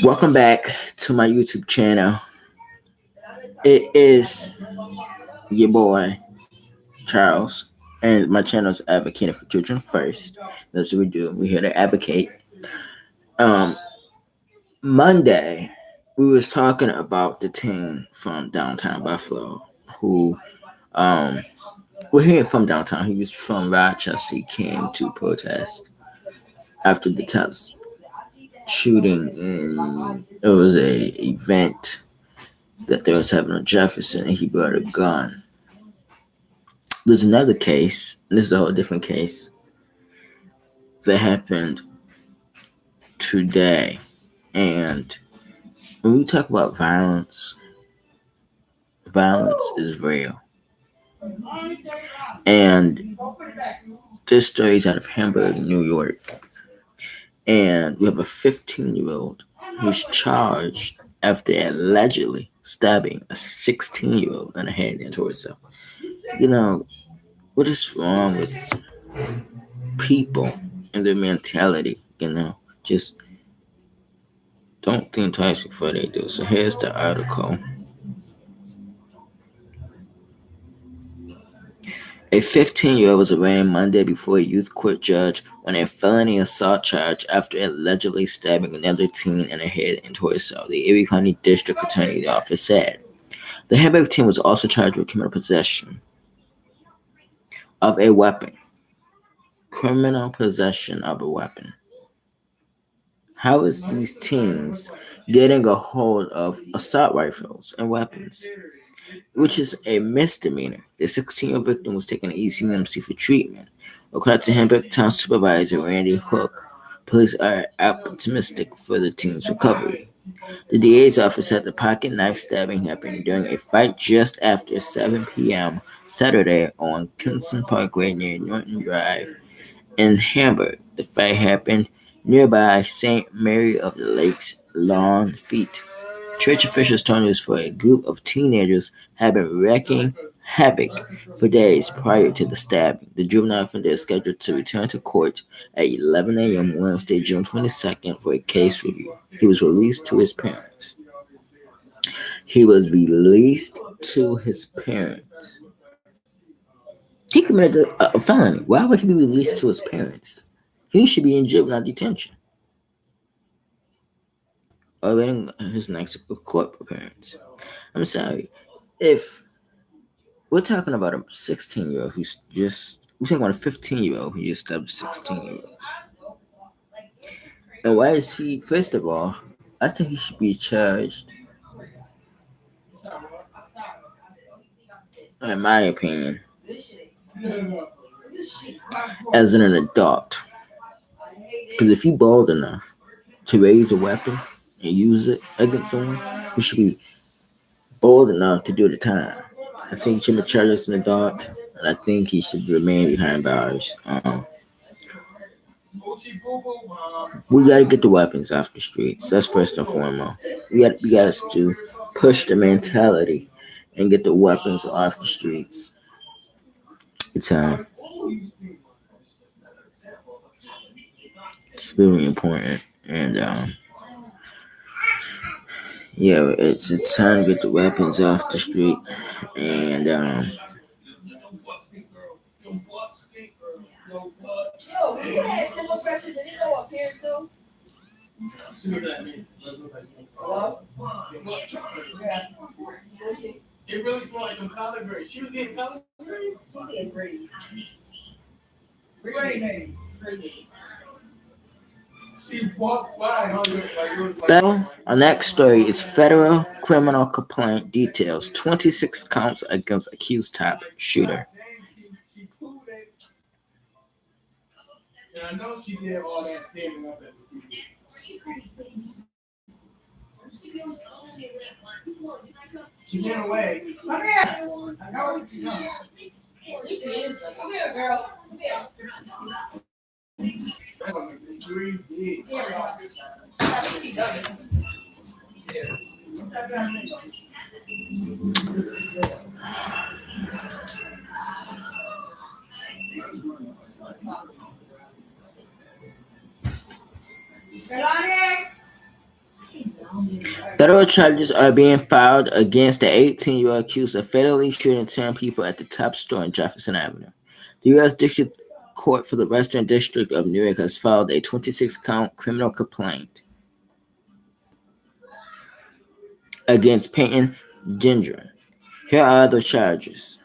Welcome back to my YouTube channel. It is your boy Charles, and my channel is Advocating for Children First. That's what we do. We're here to advocate. Um, Monday, we was talking about the teen from downtown Buffalo who, we're here from downtown. He was from Rochester. He came to protest after the Tubbs shooting, and it was a event that they was having on Jefferson, and he brought a gun. There's another case. This is a whole different case that happened today, and when we talk about violence, violence is real. And this story is out of Hamburg, New York, and we have a 15-year-old who's charged after allegedly stabbing a 16-year-old in the head and torso. You know, what is wrong with people and their mentality? Just don't think twice before they do. So here's the article. A 15-year-old was arraigned Monday before a youth court judge on a felony assault charge after allegedly stabbing another teen in the head and torso, the Erie County District Attorney's Office said. The Hamburg teen was also charged with criminal possession of a weapon. Criminal possession of a weapon. How is these teens getting a hold of assault rifles and weapons, which is a misdemeanor? The 16-year-old victim was taken to ECMC for treatment. According to Hamburg Town Supervisor Randy Hook, police are optimistic for the teen's recovery. The DA's office said the pocket knife stabbing happened during a fight just after 7 p.m. Saturday on Kinston Parkway near Norton Drive in Hamburg. The fight happened nearby St. Mary of the Lakes Lawn Feet. Church officials told us for a group of teenagers had been wreaking havoc for days prior to the stabbing. The juvenile offender is scheduled to return to court at 11 a.m. Wednesday, June 22nd for a case review. He was released to his parents. He committed a felony. Why would he be released to his parents? He should be in juvenile detention, awaiting his next court appearance. I'm sorry. If we're talking about a 16-year-old we're talking about a 15-year-old who just stabbed a 16-year-old. And why is he, first of all, I think he should be charged, in my opinion, as an adult. Because if you're bold enough to raise a weapon and use it against someone, you should be bold enough to do the time. I think he should be charged as an adult, and I think he should remain behind bars. We got to get the weapons off the streets. That's first and foremost. We got to push the mentality and get the weapons off the streets. It's very important, and it's time to get the weapons off the street, and it really smelled like collard greens. She was getting collard greens? She did greens. She walked by. So, our next story is federal criminal complaint details 26 counts against accused top shooter. And I know she did all that standing up at the TV. She ran away. Come here. I know what you're doing. Come here, girl. Come here. Federal charges are being filed against the 18-year-old accused of fatally shooting 10 people at the Top store in Jefferson Avenue. The U.S. District Court for the Western District of New York has filed a 26-count criminal complaint against Peyton Gendron. Here are the charges.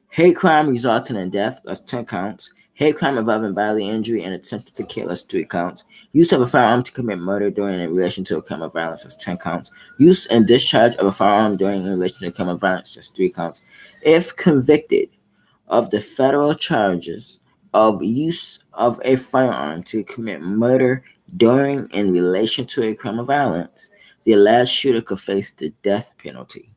Hate crime resulting in death, that's 10 counts. Hate crime involving bodily injury and attempted to kill, that's 3 counts. Use of a firearm to commit murder during in relation to a crime of violence, that's 10 counts. Use and discharge of a firearm during in relation to a crime of violence, that's 3 counts. If convicted of the federal charges of use of a firearm to commit murder during in relation to a crime of violence, the alleged shooter could face the death penalty.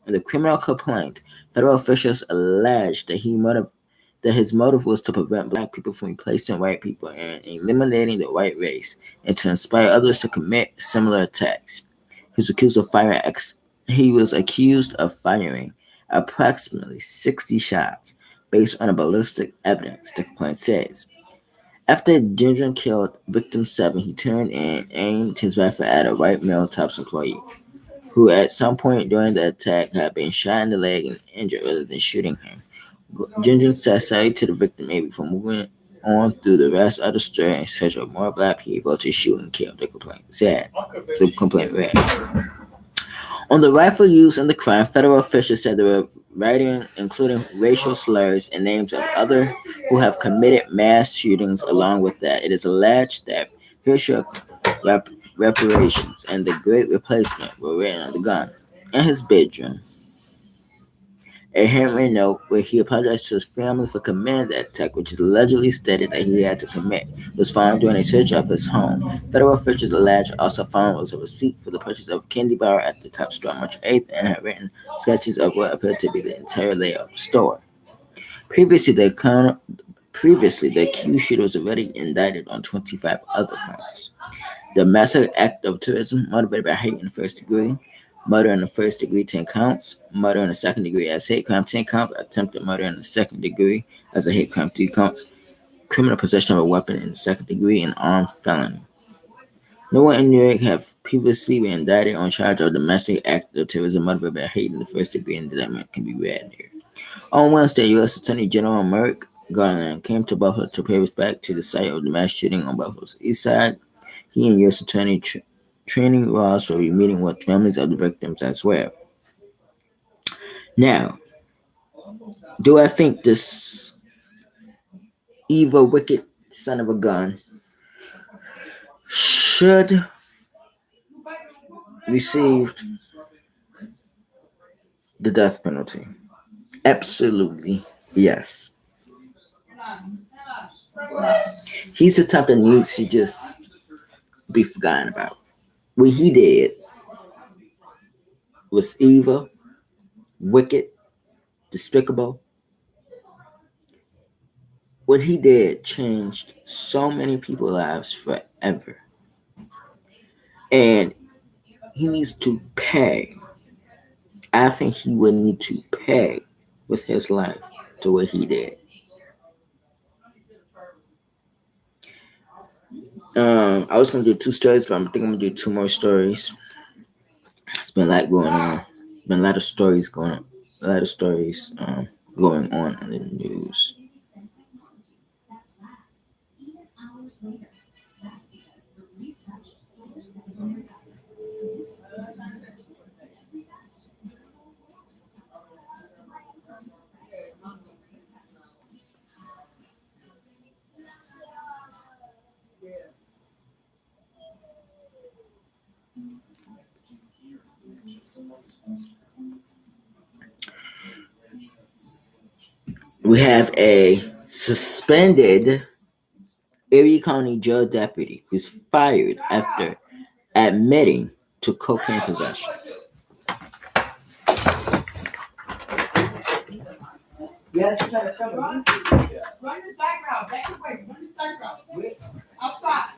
In the criminal complaint, federal officials alleged that his motive was to prevent black people from replacing white people and eliminating the white race, and to inspire others to commit similar attacks. He was accused of firing approximately 60 shots based on a ballistic evidence, the complaint says. After Gendron killed victim 7, he turned and aimed his rifle at a white male Tops employee, who at some point during the attack had been shot in the leg and injured rather than shooting him. Gendron said sorry to the victim Amy for moving on through the rest of the story in search of more black people to shoot and kill, the complaint said. The complaint read. On the rifle used in the crime, federal officials said they were writing including racial slurs and names of others who have committed mass shootings. Along with that, it is alleged that Herschel reparations and the Great Replacement were written on the gun. In his bedroom, a handwritten note where he apologized to his family for committing the attack, which is allegedly stated that he had to commit, was found during a search of his home. Federal officials allege also found was a receipt for the purchase of a candy bar at the Top store on March 8th and had written sketches of what appeared to be the entire layout of the store. Previously, the accused shooter was already indicted on 25 other crimes. Domestic act of terrorism motivated by hate in the first degree, murder in the first degree, 10 counts, murder in the second degree as hate crime, 10 counts, attempted murder in the second degree as a hate crime, 3 counts, criminal possession of a weapon in the second degree, and armed felony. No one in New York have previously been indicted on charge of domestic act of terrorism motivated by hate in the first degree, and indictment can be read here. On Wednesday, U.S. Attorney General Merrick Garland came to Buffalo to pay respect to the site of the mass shooting on Buffalo's east side. He and U.S. Attorney Training Ross will be meeting with families of the victims as well. Now, do I think this evil, wicked son of a gun should receive the death penalty? Absolutely, yes. He's the type that needs to just be forgotten about. What he did was evil, wicked, despicable. What he did changed so many people's lives forever. And he needs to pay. I think he would need to pay with his life to what he did. I was gonna do 2 stories, but I think I'm gonna do 2 more stories. It's been a lot going on. Been a lot of stories going on. A lot of stories going on in the news. We have a suspended Erie County jail deputy who's fired after admitting to cocaine possession. Yes, run the background, back away, run the circle. Outside.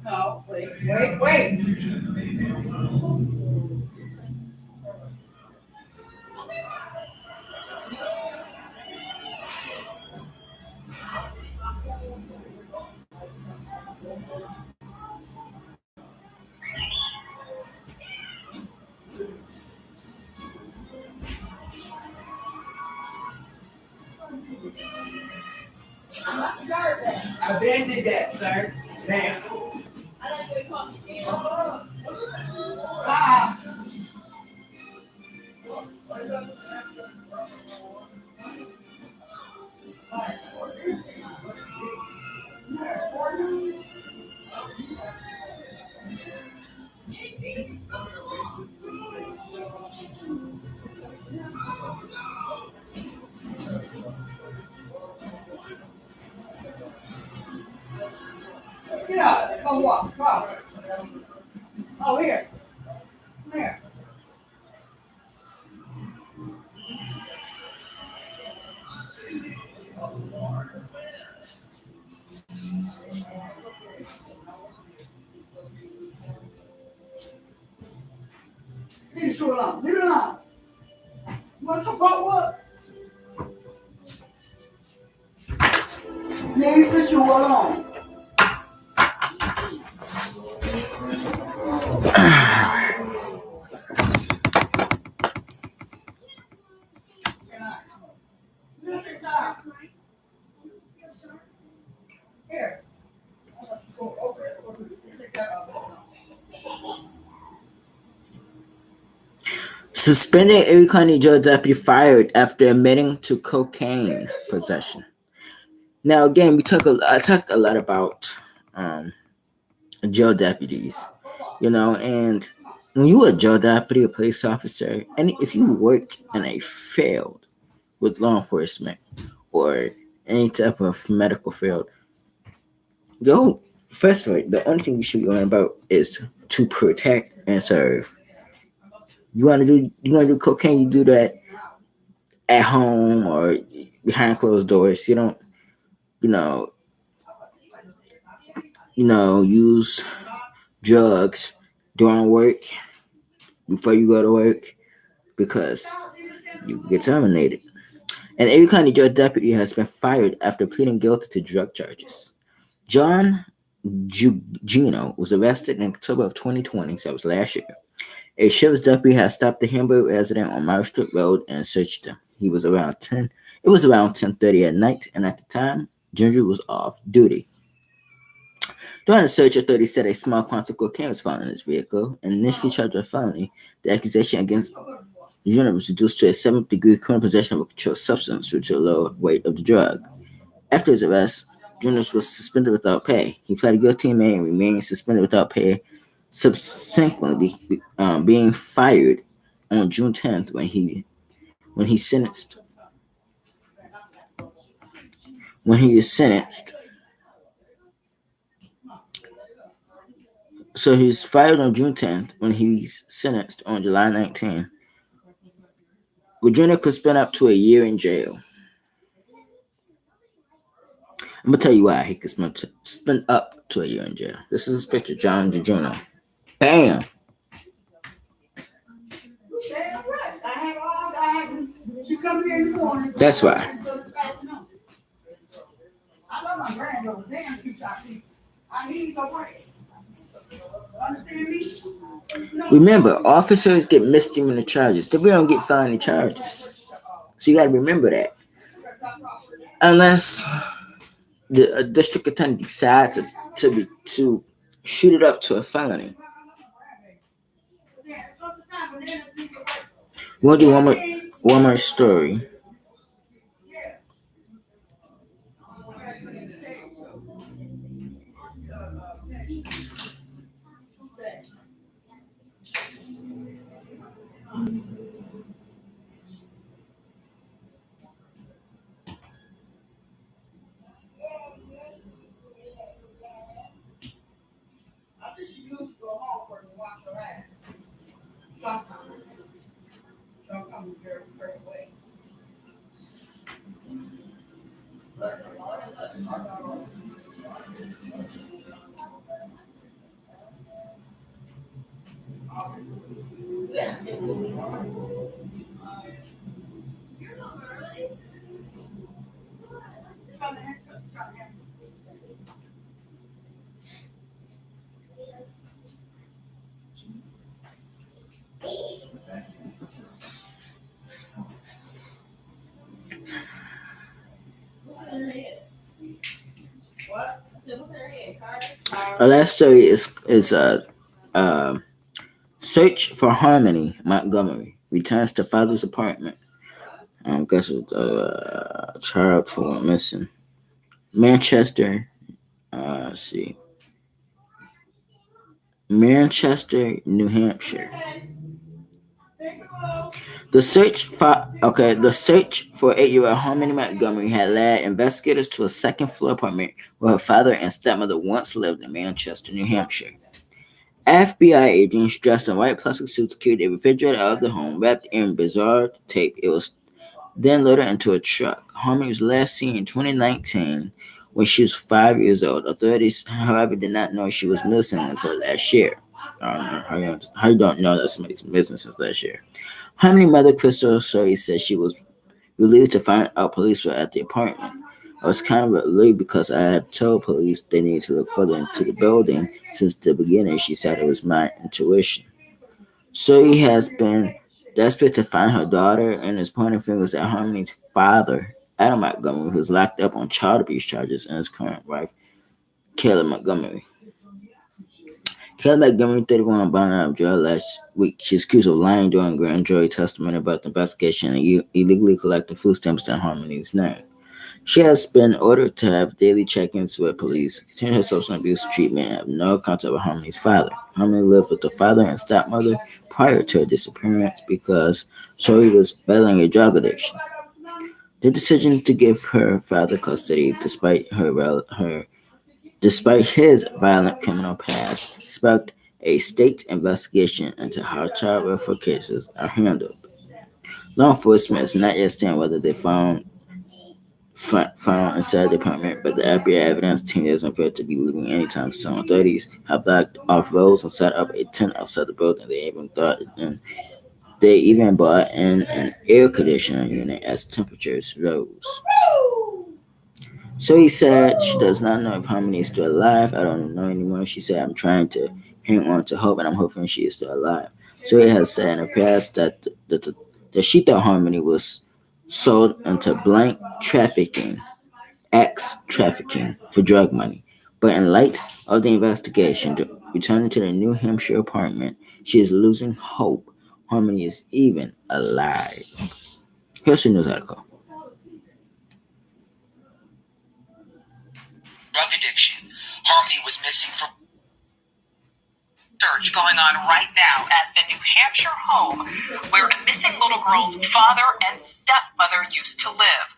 No, wait. I been did that, sir. Damn. Ah. Get out. Come walk. Come. Oh, here. Here. Leave the shoe alone. Leave it alone. You want to talk about what? Leave the shoe alone. Look at that. Here. Go over it. Take that out. Suspended Erie County jail deputy fired after admitting to cocaine possession. Now, again, I talked a lot about jail deputies, and when you are a jail deputy, a police officer, and if you work in a field with law enforcement or any type of medical field, yo, first of all, the only thing you should be learning about is to protect and serve. You want to do cocaine, you do that at home or behind closed doors. You don't, you know, use drugs during work before you go to work because you get terminated. An Erie County judge deputy has been fired after pleading guilty to drug charges. John Gino was arrested in October of 2020, so that was last year. A sheriff's deputy had stopped the Hamburg resident on Mount Street Road and searched him. He was around 10. It was around 10:30 at night, and at the time, Ginger was off duty. During the search, authorities said a small quantity of cocaine was found in his vehicle, and initially charged with a felony. The accusation against Ginger was reduced to a seventh-degree criminal possession of a controlled substance due to the low weight of the drug. After his arrest, Jonas was suspended without pay. He pleaded guilty in May and remained suspended without pay, subsequently being fired on June 10th when he sentenced when he is sentenced. So he's fired on June 10th when he's sentenced on July 19th. Virginia could spend up to a year in jail. I'm gonna tell you why he could spend up to a year in jail. This is his picture, John DeJuno. Bam. That's why. Remember, officers get misdemeanor charges. They don't get felony charges. So you gotta remember that. Unless the district attorney decides to shoot it up to a felony. We'll do one more story. Our last story is search for Harmony Montgomery returns to father's apartment. Guess with child for missing. Manchester. Let's see. Manchester, New Hampshire. The search for 8-year-old Harmony Montgomery had led investigators to a second floor apartment where her father and stepmother once lived in Manchester, New Hampshire. FBI agents dressed in white plastic suits carried a refrigerator out of the home, wrapped in bizarre tape. It was then loaded into a truck. Harmony was last seen in 2019 when she was 5 years old. Authorities, however, did not know she was missing until last year. I don't know how you don't know that somebody's missing since last year. Harmony mother Crystal Surrey said she was relieved to find out police were at the apartment. I was kind of relieved because I have told police they need to look further into the building since the beginning. She said it was my intuition. Surrey has been desperate to find her daughter and is pointing fingers at Harmony's father, Adam Montgomery, who's locked up on child abuse charges, and his current wife, Kayla Montgomery. Kayla Montgomery, 31, bond out of jail last week. She's accused of lying during grand jury testimony about the investigation and illegally collecting food stamps in Harmony's name. She has been ordered to have daily check-ins with police, continue her substance abuse treatment, and have no contact with Harmony's father. Harmony lived with the father and stepmother prior to her disappearance because Zoe was battling a drug addiction. The decision to give her father custody, despite his violent criminal past, sparked a state investigation into how child welfare cases are handled. Law enforcement is not yet saying whether they found inside the apartment, but the FBI evidence team doesn't appear to be leaving anytime soon. Authorities have blocked off roads and set up a tent outside the building. They even brought in an air conditioning unit as temperatures rose. So he said she does not know if Harmony is still alive. I don't know anymore. She said, I'm trying to hang on to hope and I'm hoping she is still alive. So he has said in the past that she thought Harmony was sold into blank trafficking, ex trafficking for drug money. But in light of the investigation, returning to the New Hampshire apartment, she is losing hope Harmony is even alive. Here's the news article. Drug addiction. Harmony was missing from search going on right now at the New Hampshire home where a missing little girl's father and stepmother used to live.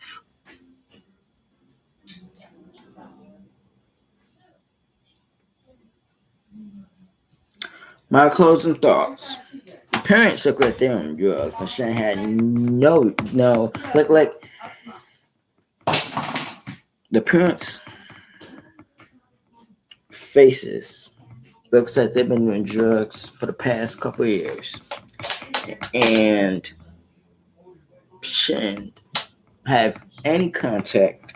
My closing thoughts. Parents look like they're on drugs and Shane had look like the parents' faces looks like they've been doing drugs for the past couple of years and shouldn't have any contact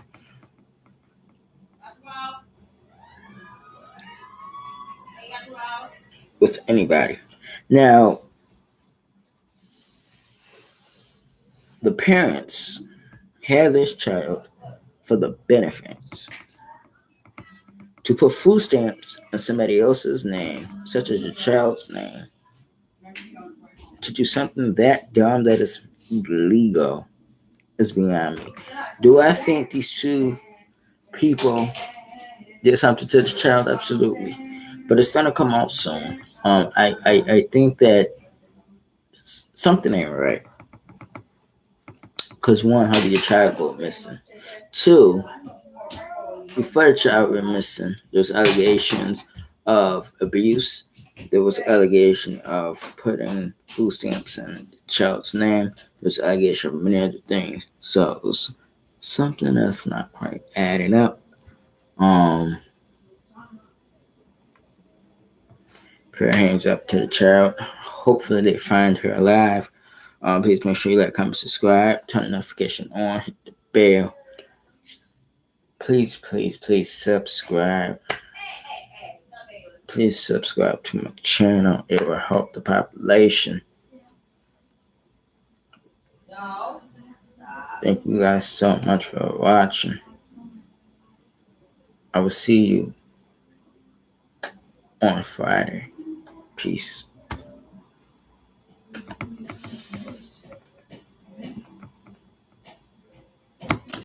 with anybody. Now, the parents had this child for the benefits. To put food stamps in somebody else's name, such as your child's name, to do something that dumb that is illegal is beyond me. Do I think these two people did something to the child? Absolutely. But it's gonna come out soon. I think that something ain't right. Because one, how did your child go missing? Two, before the child went missing, there's allegations of abuse. There was allegation of putting food stamps in the child's name. There's allegation of many other things. So it was something that's not quite adding up. Prayer hands up to the child. Hopefully they find her alive. Please make sure you like, comment, subscribe, turn the notification on, hit the bell. Please, please, please subscribe. Please subscribe to my channel. It will help the population. Thank you guys so much for watching. I will see you on Friday. Peace.